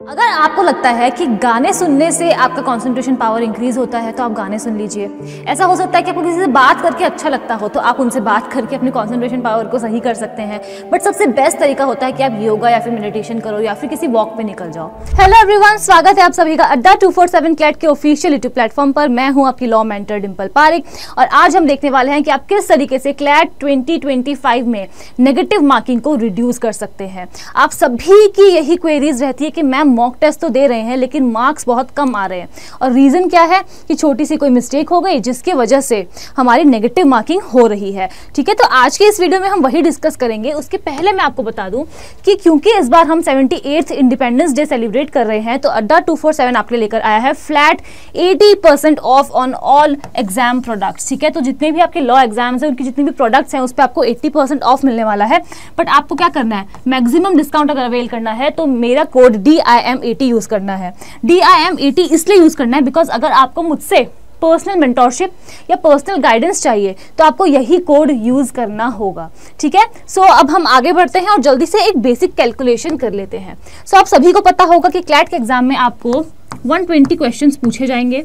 अगर आपको लगता है कि गाने सुनने से आपका कंसंट्रेशन पावर इंक्रीज होता है तो आप गाने सुन लीजिए। ऐसा हो सकता है कि आपको किसी से बात करके अच्छा लगता हो तो आप उनसे बात करके अपनी कंसंट्रेशन पावर को सही कर सकते हैं। बट सबसे बेस्ट तरीका होता है कि आप योगा या फिर मेडिटेशन करो या फिर किसी वॉक पे निकल जाओ। हेलो एवरीवन, स्वागत है आप सभी का अड्डा 247 क्लैट के ऑफिशियल यूट्यूब प्लेटफॉर्म पर। मैं हूं आपकी लॉ मेंटर डिंपल पारिक और आज हम देखने वाले हैं कि आप किस तरीके से क्लैट 2025 में नेगेटिव मार्किंग को रिड्यूस कर सकते हैं। आप सभी की यही क्वेरीज रहती है कि मैम मॉक टेस्ट तो दे रहे हैं लेकिन मार्क्स बहुत कम आ रहे हैं, और रीजन क्या है कि छोटी सी कोई मिस्टेक हो गई जिसकी वजह से हमारी नेगेटिव मार्किंग हो रही है। ठीक है, तो आज के इस वीडियो में हम वही डिस्कस करेंगे। उसके पहले मैं आपको बता दूं कि क्योंकि इस बार हम 78th इंडिपेंडेंस डे सेलिब्रेट कर रहे हैं तो अड्डा 247 आपके लेकर आया है flat 80% of on all exam products. ठीक है, तो जितने भी आपके लॉ एग्जाम्स हैं उनकी जितने भी प्रोडक्ट्स हैं उस पर आपको 80% ऑफ मिलने वाला है। बट आपको क्या करना है, मैक्सिमम डिस्काउंट अगर अवेल करना है तो मेरा कोड DIM80 यूज करना है। DIM80 इसलिए यूज करना है बिकॉज अगर आपको मुझसे पर्सनल मेंटोरशिप या पर्सनल गाइडेंस चाहिए तो आपको यही कोड यूज करना होगा। ठीक है, सो अब हम आगे बढ़ते हैं और जल्दी से एक बेसिक कैलकुलेशन कर लेते हैं। सो आप सभी को पता होगा कि क्लैट के एग्जाम में आपको 120 क्वेश्चंस पूछे जाएंगे।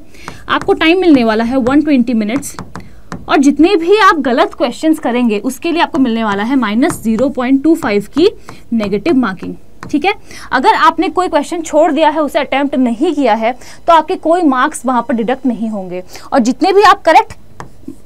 आपको टाइम मिलने वाला है 120 मिनट्स, और जितने भी आप गलत क्वेश्चंस करेंगे उसके लिए आपको मिलने वाला है -0.25 की नेगेटिव मार्किंग। ठीक है, अगर आपने कोई क्वेश्चन छोड़ दिया है, उसे अटेम्प्ट नहीं किया है, तो आपके कोई मार्क्स वहां पर डिडक्ट नहीं होंगे, और जितने भी आप करेक्ट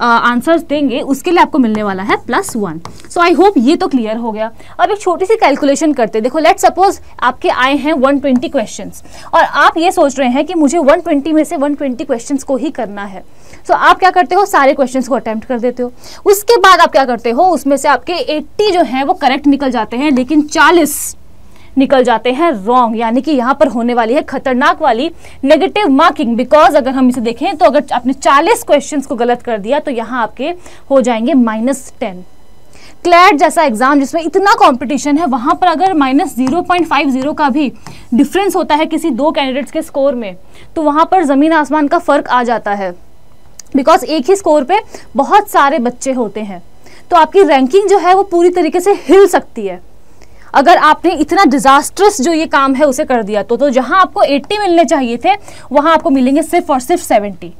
आंसर्स देंगे उसके लिए आपको मिलने वाला है +1। सो आई होप ये तो क्लियर हो गया। अब एक छोटी सी कैलकुलेशन करते हैं। देखो, लेट सपोज आपके आए हैं 120 क्वेश्चंस और आप ये सोच रहे हैं कि मुझे 120 में से 120 क्वेश्चंस को ही करना है। सो आप क्या करते हो, सारे क्वेश्चंस को अटेम्प्ट कर देते हो। उसके बाद आप क्या करते हो, उसमें से आपके 80 जो है वो करेक्ट निकल जाते हैं लेकिन 40 निकल जाते हैं रॉन्ग, यानी कि यहाँ पर होने वाली है खतरनाक वाली नेगेटिव मार्किंग। बिकॉज अगर हम इसे देखें तो अगर आपने 40 क्वेश्चंस को गलत कर दिया तो यहाँ आपके हो जाएंगे -10। क्लैट जैसा एग्जाम जिसमें इतना कंपटीशन है वहां पर अगर -0.50 का भी डिफरेंस होता है किसी दो कैंडिडेट्स के स्कोर में तो वहां पर जमीन आसमान का फर्क आ जाता है। बिकॉज एक ही स्कोर पे बहुत सारे बच्चे होते हैं तो आपकी रैंकिंग जो है वो पूरी तरीके से हिल सकती है अगर आपने इतना डिजास्ट्रस जो ये काम है उसे कर दिया तो जहां आपको 80 मिलने चाहिए थे वहां आपको मिलेंगे सिर्फ और सिर्फ 70।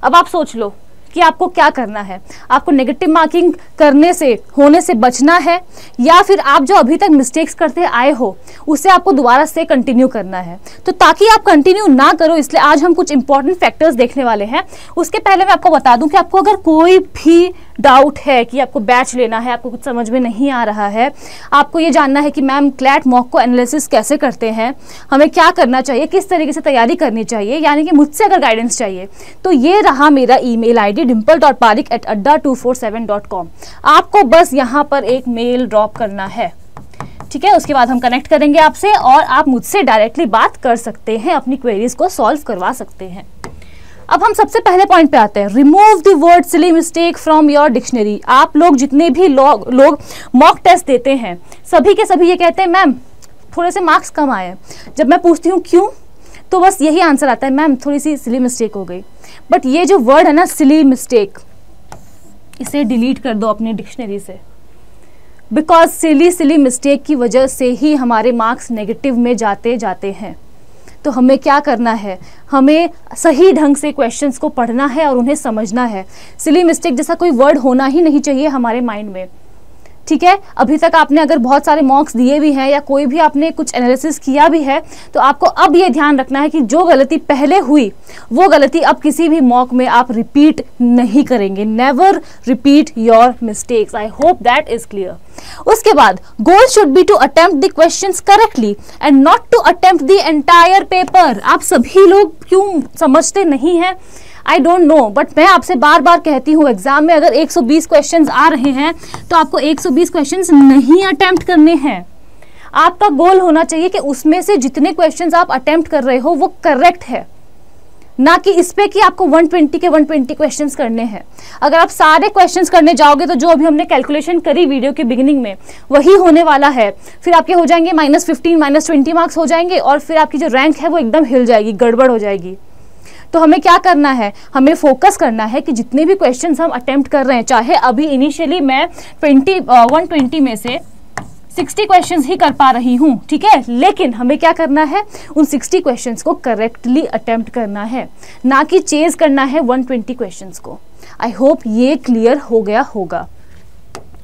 अब आप सोच लो कि आपको क्या करना है। आपको नेगेटिव मार्किंग करने से होने से बचना है या फिर आप जो अभी तक मिस्टेक्स करते आए हो उसे आपको दोबारा से कंटिन्यू करना है। तो ताकि आप कंटिन्यू ना करो इसलिए आज हम कुछ इंपॉर्टेंट फैक्टर्स देखने वाले हैं। उसके पहले मैं आपको बता दूं कि आपको अगर कोई भी डाउट है कि आपको बैच लेना है, आपको कुछ समझ में नहीं आ रहा है, आपको ये जानना है कि मैम क्लैट मॉक को एनालिसिस कैसे करते हैं, हमें क्या करना चाहिए, किस तरीके से तैयारी करनी चाहिए, यानी कि मुझसे अगर गाइडेंस चाहिए तो ये रहा मेरा ईमेल आईडी dimple.parik@adda247.com। आपको बस यहाँ पर एक मेल ड्रॉप करना है। ठीक है, उसके बाद हम कनेक्ट करेंगे आपसे और आप मुझसे डायरेक्टली बात कर सकते हैं, अपनी क्वेरीज को सॉल्व करवा सकते हैं। अब हम सबसे पहले पॉइंट पे आते हैं, remove the word silly mistake from your dictionary. आप लोग जितने भी लोग मॉक टेस्ट देते हैं सभी के सभी ये कहते हैं मैम थोड़े से मार्क्स कम आए। जब मैं पूछती हूँ क्यों तो बस यही आंसर आता है, मैम थोड़ी सी सिली मिस्टेक हो गई। बट ये जो वर्ड है ना सिली मिस्टेक, इसे डिलीट कर दो अपनी डिक्शनरी से। बिकॉज सिली मिस्टेक की वजह से ही हमारे मार्क्स नेगेटिव में जाते हैं। तो हमें क्या करना है, हमें सही ढंग से क्वेश्चंस को पढ़ना है और उन्हें समझना है। सिली मिस्टेक जैसा कोई वर्ड होना ही नहीं चाहिए हमारे माइंड में। ठीक है, अभी तक आपने अगर बहुत सारे मॉक्स दिए भी हैं या कोई भी आपने कुछ एनालिसिस किया भी है तो आपको अब ये ध्यान रखना है कि जो गलती पहले हुई वो गलती अब किसी भी मॉक में आप रिपीट नहीं करेंगे। Never repeat your mistakes. I hope that is clear. उसके बाद goal should be to attempt the questions correctly and not to attempt the entire paper. आप सभी लोग क्यों समझते नहीं हैं, आई डोंट नो, बट मैं आपसे बार बार कहती हूँ एग्जाम में अगर 120 क्वेश्चंस आ रहे हैं तो आपको 120 क्वेश्चंस नहीं अटेम्प्ट करने हैं। आपका गोल होना चाहिए कि उसमें से जितने क्वेश्चंस आप अटेम्प्ट कर रहे हो वो करेक्ट है, ना कि इस पे कि आपको 120 के 120 क्वेश्चंस करने हैं। अगर आप सारे क्वेश्चंस करने जाओगे तो जो अभी हमने कैलकुलेशन करी वीडियो के बिगिनिंग में वही होने वाला है। फिर आपके हो जाएंगे -15 -20 मार्क्स हो जाएंगे और फिर आपकी जो रैंक है वो एकदम हिल जाएगी, गड़बड़ हो जाएगी। तो हमें क्या करना है, हमें फोकस करना है कि जितने भी क्वेश्चंस हम अटेम्प्ट कर रहे हैं, चाहे अभी इनिशियली मैं 120 में से 60 क्वेश्चंस ही कर पा रही हूँ, ठीक है, लेकिन हमें क्या करना है, उन 60 क्वेश्चंस को करेक्टली अटेम्प्ट करना है, ना कि चेज करना है 120 क्वेश्चंस को। आई होप ये क्लियर हो गया होगा।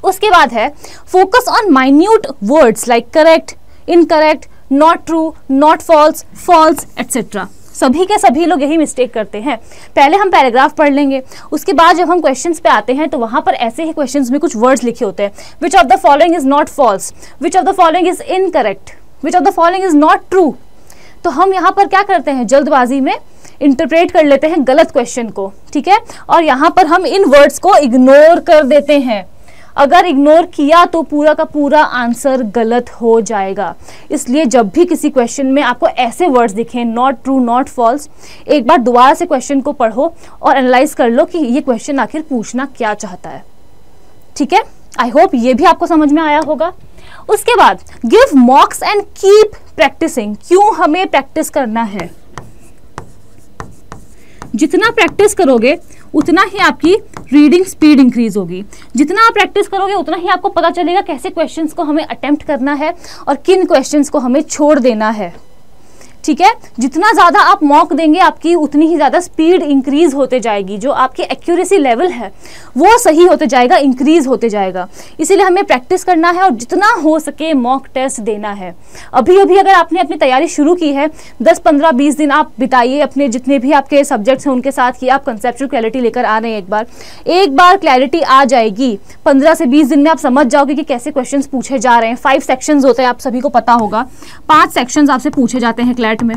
उसके बाद है focus on minute words like correct, incorrect, not true, not false, false etcetera. सभी के सभी लोग यही मिस्टेक करते हैं। पहले हम पैराग्राफ पढ़ लेंगे, उसके बाद जब हम क्वेश्चंस पे आते हैं तो वहां पर ऐसे ही क्वेश्चंस में कुछ वर्ड्स लिखे होते हैं, which of the following is not false, which of the following is incorrect, which of the following is not true. तो हम यहाँ पर क्या करते हैं, जल्दबाजी में इंटरप्रेट कर लेते हैं गलत क्वेश्चन को, ठीक है, और यहाँ पर हम इन वर्ड्स को इग्नोर कर देते हैं। अगर इग्नोर किया तो पूरा का पूरा आंसर गलत हो जाएगा। इसलिए जब भी किसी क्वेश्चन में आपको ऐसे वर्ड्स दिखें, नॉट ट्रू, नॉट फॉल्स, एक बार दोबारा से क्वेश्चन को पढ़ो और एनालाइज कर लो कि ये क्वेश्चन आखिर पूछना क्या चाहता है, ठीक है। आई होप ये भी आपको समझ में आया होगा। उसके बाद give mocks and keep practicing. क्यों हमें प्रैक्टिस करना है? जितना प्रैक्टिस करोगे उतना ही आपकी रीडिंग स्पीड इंक्रीज होगी। जितना आप प्रैक्टिस करोगे उतना ही आपको पता चलेगा कैसे क्वेश्चंस को हमें अटेम्प्ट करना है और किन क्वेश्चंस को हमें छोड़ देना है, ठीक है। जितना ज़्यादा आप मॉक देंगे आपकी उतनी ही ज़्यादा स्पीड इंक्रीज होते जाएगी, जो आपकी एक्यूरेसी लेवल है वो सही होते जाएगा, इंक्रीज होते जाएगा। इसीलिए हमें प्रैक्टिस करना है और जितना हो सके मॉक टेस्ट देना है। अभी अभी अगर आपने अपनी तैयारी शुरू की है, 10, 15, 20 दिन आप बिताइए अपने जितने भी आपके सब्जेक्ट्स हैं उनके साथ कि आप कंसेप्चुअल क्लैरिटी लेकर आ रहे हैं। एक बार क्लैरिटी आ जाएगी, 15 से 20 दिन में आप समझ जाओगे कि कैसे क्वेश्चन पूछे जा रहे हैं। 5 सेक्शंस होते हैं, आप सभी को पता होगा, 5 सेक्शंस आपसे पूछे जाते हैं क्लैट में,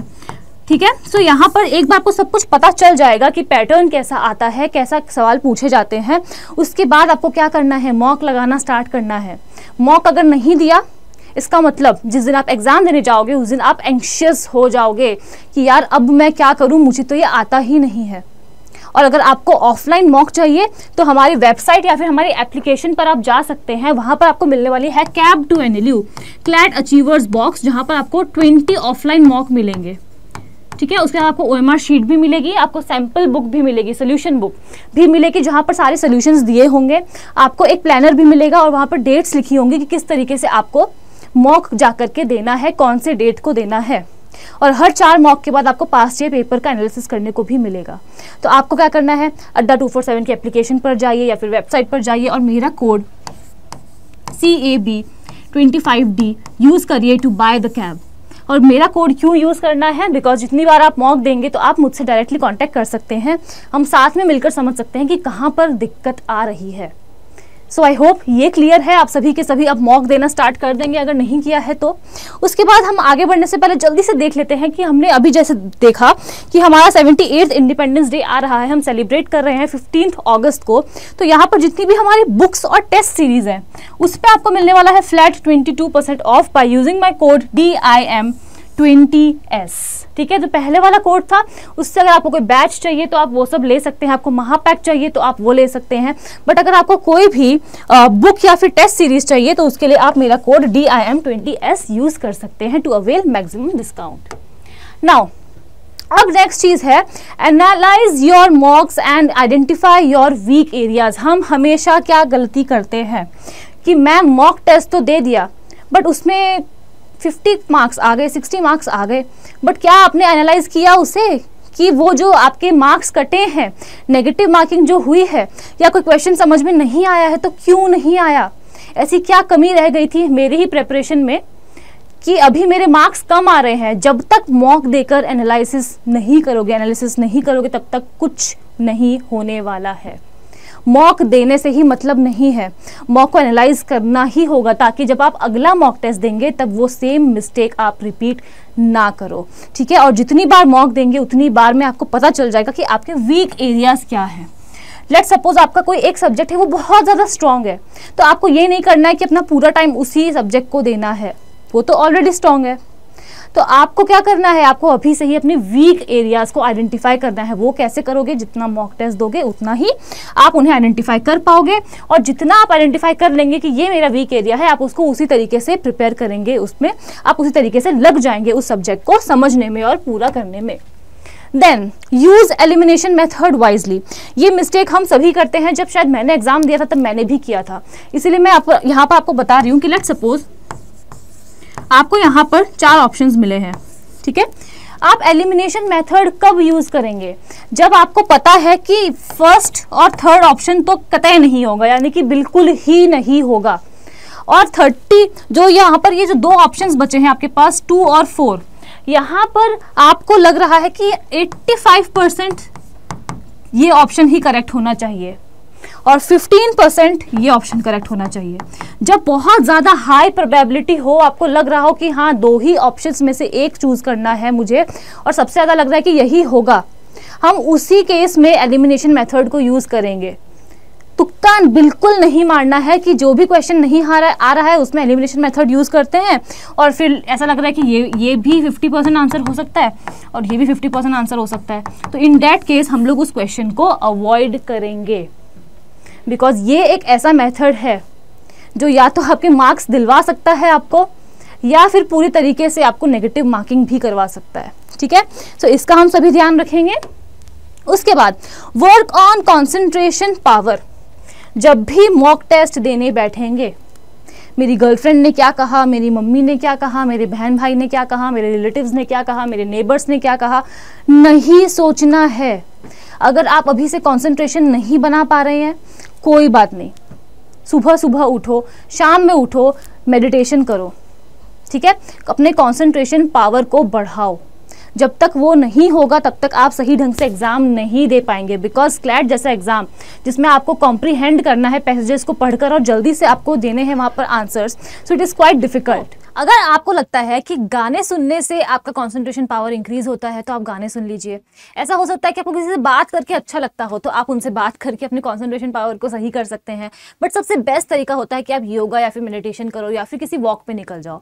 ठीक है। सो यहाँ पर एक बार आपको सब कुछ पता चल जाएगा कि पैटर्न कैसा आता है, कैसा सवाल पूछे जाते हैं। उसके बाद आपको क्या करना है, मॉक लगाना स्टार्ट करना है। मॉक अगर नहीं दिया, इसका मतलब जिस दिन आप एग्जाम देने जाओगे उस दिन आप एंग्शियस हो जाओगे कि यार अब मैं क्या करूं, मुझे तो ये आता ही नहीं है। और अगर आपको ऑफलाइन मॉक चाहिए तो हमारी वेबसाइट या फिर हमारी एप्लीकेशन पर आप जा सकते हैं। वहां पर आपको मिलने वाली है cab to NLU CLAT achievers box, जहां पर आपको 20 ऑफलाइन मॉक मिलेंगे, ठीक है। उसके बाद आपको OMR शीट भी मिलेगी, आपको सैम्पल बुक भी मिलेगी, सोल्यूशन बुक भी मिलेगी जहां पर सारे सोल्यूशंस दिए होंगे। आपको एक प्लानर भी मिलेगा और वहां पर डेट्स लिखी होंगी कि किस तरीके से आपको मॉक जा करके देना है, कौन से डेट को देना है। और हर 4 मॉक के बाद आपको पास्ट ईयर पेपर का एनालिसिस करने को भी मिलेगा। तो आपको क्या करना है, अड्डा 247 की एप्लीकेशन पर जाइए या फिर वेबसाइट पर जाइए और मेरा कोड CAB25D यूज़ करिए टू बाय द कैब। और मेरा कोड क्यों यूज़ करना है, बिकॉज जितनी बार आप मॉक देंगे तो आप मुझसे डायरेक्टली कांटेक्ट कर सकते हैं, हम साथ में मिलकर समझ सकते हैं कि कहाँ पर दिक्कत आ रही है। सो आई होप ये क्लियर है। आप सभी के सभी अब मॉक देना स्टार्ट कर देंगे अगर नहीं किया है तो। उसके बाद हम आगे बढ़ने से पहले जल्दी से देख लेते हैं कि हमने अभी जैसे देखा कि हमारा 78th इंडिपेंडेंस डे आ रहा है, हम सेलिब्रेट कर रहे हैं 15 अगस्त को। तो यहाँ पर जितनी भी हमारी बुक्स और टेस्ट सीरीज हैं उस पर आपको मिलने वाला है flat 22% of by using my code DIM20S, ठीक है। जो पहले वाला कोड था उससे अगर आपको कोई बैच चाहिए तो आप वो सब ले सकते हैं, आपको महापैक चाहिए तो आप वो ले सकते हैं। बट अगर आपको कोई भी बुक या फिर टेस्ट सीरीज चाहिए तो उसके लिए आप मेरा कोड DIM20S यूज कर सकते हैं to avail maximum discount. Now अब नेक्स्ट चीज है analyse your mocks and identify your weak areas. हम हमेशा क्या गलती करते हैं कि मैं मॉक टेस्ट तो दे दिया बट उसमें 50 मार्क्स आ गए, 60 मार्क्स आ गए, बट क्या आपने एनालाइज किया उसे कि वो जो आपके मार्क्स कटे हैं, नेगेटिव मार्किंग जो हुई है, या कोई क्वेश्चन समझ में नहीं आया है तो क्यों नहीं आया, ऐसी क्या कमी रह गई थी मेरी ही प्रेपरेशन में कि अभी मेरे मार्क्स कम आ रहे हैं। जब तक मॉक देकर एनालिसिस नहीं करोगे तब तक कुछ नहीं होने वाला है। मॉक देने से ही मतलब नहीं है, मॉक को एनालाइज करना ही होगा ताकि जब आप अगला मॉक टेस्ट देंगे तब वो सेम मिस्टेक आप रिपीट ना करो, ठीक है। और जितनी बार मॉक देंगे उतनी बार में आपको पता चल जाएगा कि आपके वीक एरियाज क्या है। लेट सपोज आपका कोई एक सब्जेक्ट है वो बहुत ज़्यादा स्ट्रॉन्ग है, तो आपको ये नहीं करना है कि अपना पूरा टाइम उसी सब्जेक्ट को देना है, वो तो ऑलरेडी स्ट्रॉन्ग है। तो आपको क्या करना है, आपको अभी से ही अपने वीक एरियाज को आइडेंटिफाई करना है। वो कैसे करोगे, जितना मॉक टेस्ट दोगे उतना ही आप उन्हें आइडेंटिफाई कर पाओगे, और जितना आप आइडेंटिफाई कर लेंगे कि ये मेरा वीक एरिया है, आप उसको उसी तरीके से प्रिपेयर करेंगे, उसमें आप उसी तरीके से लग जाएंगे उस सब्जेक्ट को समझने में और पूरा करने में। Then use elimination method wisely. ये मिस्टेक हम सभी करते हैं, जब शायद मैंने एग्जाम दिया था तब मैंने भी किया था, इसीलिए मैं यहाँ पर आपको बता रही हूँ कि लेट सपोज आपको यहाँ पर 4 ऑप्शंस मिले हैं, ठीक है। आप एलिमिनेशन मेथड कब यूज करेंगे? जब आपको पता है कि फर्स्ट और थर्ड ऑप्शन तो कतई नहीं होगा, यानी कि बिल्कुल ही नहीं होगा, और 30 जो यहाँ पर ये जो 2 ऑप्शंस बचे हैं आपके पास 2 और 4, यहाँ पर आपको लग रहा है कि 85% ये ऑप्शन ही करेक्ट होना चाहिए और 15% ये ऑप्शन करेक्ट होना चाहिए। जब बहुत ज़्यादा हाई प्रोबेबिलिटी हो, आपको लग रहा हो कि हाँ 2 ही ऑप्शंस में से एक चूज करना है मुझे और सबसे ज़्यादा लग रहा है कि यही होगा, हम उसी केस में एलिमिनेशन मेथड को यूज़ करेंगे। तुक्का बिल्कुल नहीं मारना है कि जो भी क्वेश्चन नहीं आ रहा है उसमें एलिमिनेशन मेथड यूज़ करते हैं और फिर ऐसा लग रहा है कि ये भी 50% आंसर हो सकता है और ये भी 50% आंसर हो सकता है, तो इन दैट केस हम लोग उस क्वेश्चन को अवॉइड करेंगे, बिकॉज ये एक ऐसा मेथड है जो या तो आपके मार्क्स दिलवा सकता है आपको या फिर पूरी तरीके से आपको नेगेटिव मार्किंग भी करवा सकता है, ठीक है। सो इसका हम सभी ध्यान रखेंगे। उसके बाद वर्क ऑन कॉन्सेंट्रेशन पावर। जब भी मॉक टेस्ट देने बैठेंगे, मेरी गर्लफ्रेंड ने क्या कहा, मेरी मम्मी ने क्या कहा, मेरे बहन भाई ने क्या कहा, मेरे रिलेटिव्स ने क्या कहा, मेरे नेबर्स ने क्या कहा, नहीं सोचना है। अगर आप अभी से कंसंट्रेशन नहीं बना पा रहे हैं, कोई बात नहीं, सुबह सुबह उठो, शाम में उठो, मेडिटेशन करो, ठीक है। अपने कंसंट्रेशन पावर को बढ़ाओ। जब तक वो नहीं होगा तब तक आप सही ढंग से एग्जाम नहीं दे पाएंगे, बिकॉज क्लैट जैसा एग्जाम जिसमें आपको कॉम्प्रीहेंड करना है पैसेजेस को पढ़कर और जल्दी से आपको देने हैं वहाँ पर answers, so it is quite difficult. अगर आपको लगता है कि गाने सुनने से आपका कंसंट्रेशन पावर इंक्रीज होता है तो आप गाने सुन लीजिए। ऐसा हो सकता है कि आपको किसी से बात करके अच्छा लगता हो तो आप उनसे बात करके अपने कंसंट्रेशन पावर को सही कर सकते हैं, बट सबसे बेस्ट तरीका होता है कि आप योगा या फिर मेडिटेशन करो या फिर किसी वॉक पे निकल जाओ,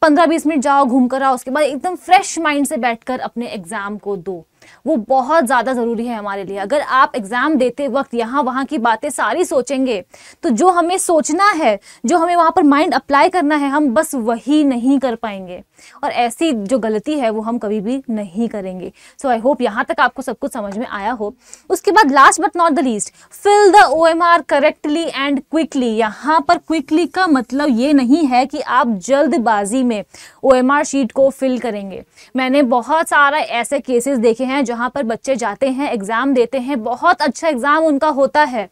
15-20 मिनट जाओ, घूम कर आओ, उसके बाद एकदम फ्रेश माइंड से बैठकर अपने एग्जाम को दो। वो बहुत ज़्यादा ज़रूरी है हमारे लिए। अगर आप एग्जाम देते वक्त यहाँ वहाँ की बातें सारी सोचेंगे तो जो हमें सोचना है, जो हमें वहाँ पर माइंड अप्लाई करना है, हम बस वही नहीं कर पाएंगे और ऐसी जो गलती है वो हम कभी भी नहीं करेंगे। सो आई होप यहाँ तक आपको सब कुछ समझ में आया हो। उसके बाद last but not the least, fill the OMR correctly and quickly. यहाँ पर क्विकली का मतलब ये नहीं है कि आप जल्दबाजी में OMR शीट को फिल करेंगे। मैंने बहुत सारा ऐसे केसेस देखे हैं जहां पर बच्चे जाते हैं, एग्जाम देते हैं, बहुत अच्छा एग्जाम उनका होता है,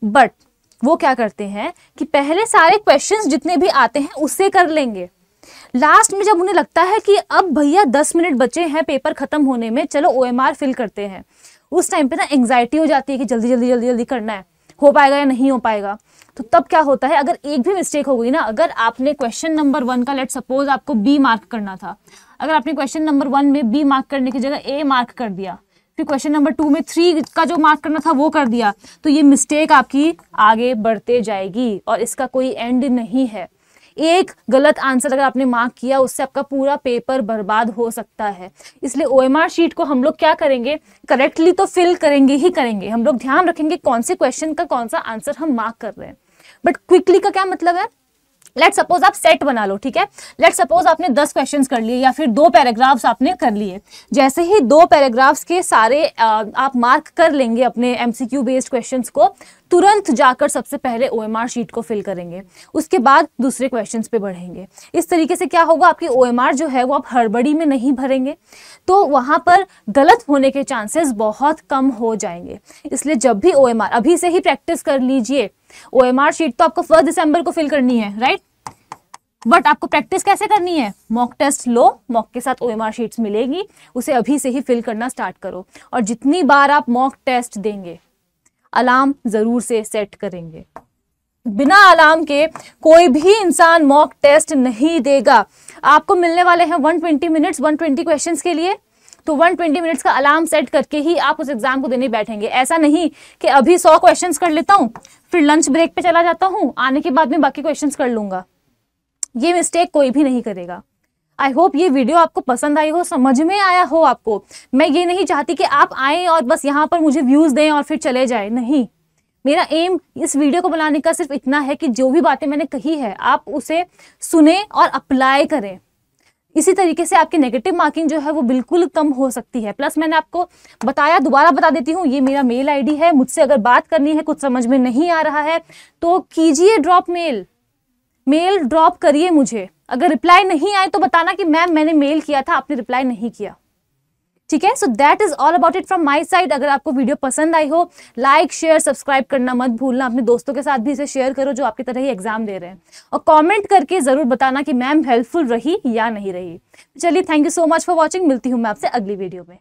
बट वो क्या करते हैं कि पहले सारे क्वेश्चंस जितने भी आते हैं उससे कर लेंगे। लास्ट में जब उन्हें लगता है कि अब भैया 10 मिनट बचे हैं पेपर खत्म होने में, चलो OMR फिल करते हैं, उस टाइम पे ना एंग्जाइटी हो जाती है कि जल्दी जल्दी जल्दी जल्दी करना है, हो पाएगा या नहीं हो पाएगा। तो तब क्या होता है, अगर एक भी मिस्टेक हो गई ना, अगर आपने क्वेश्चन नंबर 1 का लेट सपोज आपको B मार्क करना था, अगर आपने क्वेश्चन नंबर 1 में B मार्क करने की जगह A मार्क कर दिया, फिर क्वेश्चन नंबर 2 में 3 का जो मार्क करना था वो कर दिया, तो ये मिस्टेक आपकी आगे बढ़ते जाएगी और इसका कोई एंड नहीं है। एक गलत आंसर अगर आपने मार्क किया उससे आपका पूरा पेपर बर्बाद हो सकता है। इसलिए OMR शीट को हम लोग क्या करेंगे, करेक्टली तो फिल करेंगे ही करेंगे, हम लोग ध्यान रखेंगे कौन से क्वेश्चन का कौन सा आंसर हम मार्क कर रहे हैं। बट क्विकली का क्या मतलब है, लेट सपोज आप सेट बना लो, ठीक है। लेट सपोज आपने 10 क्वेश्चंस कर लिए या फिर 2 पैराग्राफ्स आपने कर लिए। जैसे ही 2 पैराग्राफ्स के सारे आप मार्क कर लेंगे अपने MCQ बेस्ड क्वेश्चंस को, तुरंत जाकर सबसे पहले OMR शीट को फिल करेंगे, उसके बाद दूसरे क्वेश्चंस पे बढ़ेंगे। इस तरीके से क्या होगा, आपकी OMR जो है वो आप हड़बड़ी में नहीं भरेंगे, तो वहां पर गलत होने के चांसेस बहुत कम हो जाएंगे। इसलिए जब भी OMR, अभी से ही प्रैक्टिस कर लीजिए। OMR शीट तो आपको 1 दिसंबर को फिल करनी है, राइट, बट आपको प्रैक्टिस कैसे करनी है, मॉक टेस्ट लो, मॉक के साथ OMR शीट्स मिलेगी, उसे अभी से ही फिल करना स्टार्ट करो। और जितनी बार आप मॉक टेस्ट देंगे, अलार्म जरूर से सेट करेंगे। बिना अलार्म के कोई भी इंसान मॉक टेस्ट नहीं देगा। आपको मिलने वाले हैं 120 मिनट्स 120 क्वेश्चंस के लिए, तो 120 मिनट्स का अलार्म सेट करके ही आप उस एग्जाम को देने बैठेंगे। ऐसा नहीं कि अभी 100 क्वेश्चंस कर लेता हूँ, फिर लंच ब्रेक पे चला जाता हूँ, आने के बाद में बाकी क्वेश्चंस कर लूंगा। ये मिस्टेक कोई भी नहीं करेगा। आई होप ये वीडियो आपको पसंद आई हो, समझ में आया हो आपको। मैं ये नहीं चाहती कि आप आए और बस यहाँ पर मुझे व्यूज दें और फिर चले जाए, नहीं। मेरा एम इस वीडियो को बनाने का सिर्फ इतना है कि जो भी बातें मैंने कही है आप उसे सुने और अप्लाई करें। इसी तरीके से आपकी नेगेटिव मार्किंग जो है वो बिल्कुल कम हो सकती है। प्लस मैंने आपको बताया, दोबारा बता देती हूँ, ये मेरा मेल ID है। मुझसे अगर बात करनी है, कुछ समझ में नहीं आ रहा है तो कीजिए ड्रॉप मेल, मेल ड्रॉप करिए मुझे, अगर रिप्लाई नहीं आए तो बताना कि मैम मैंने मेल किया था, आपने रिप्लाई नहीं किया, ठीक है। So that is all about it from my side. अगर आपको वीडियो पसंद आई हो, लाइक शेयर सब्सक्राइब करना मत भूलना, अपने दोस्तों के साथ भी इसे शेयर करो जो आपकी तरह ही एग्जाम दे रहे हैं, और कमेंट करके जरूर बताना कि मैम हेल्पफुल रही या नहीं रही। चलिए, thank you so much for watching, मिलती हूँ मैं आपसे अगली वीडियो में।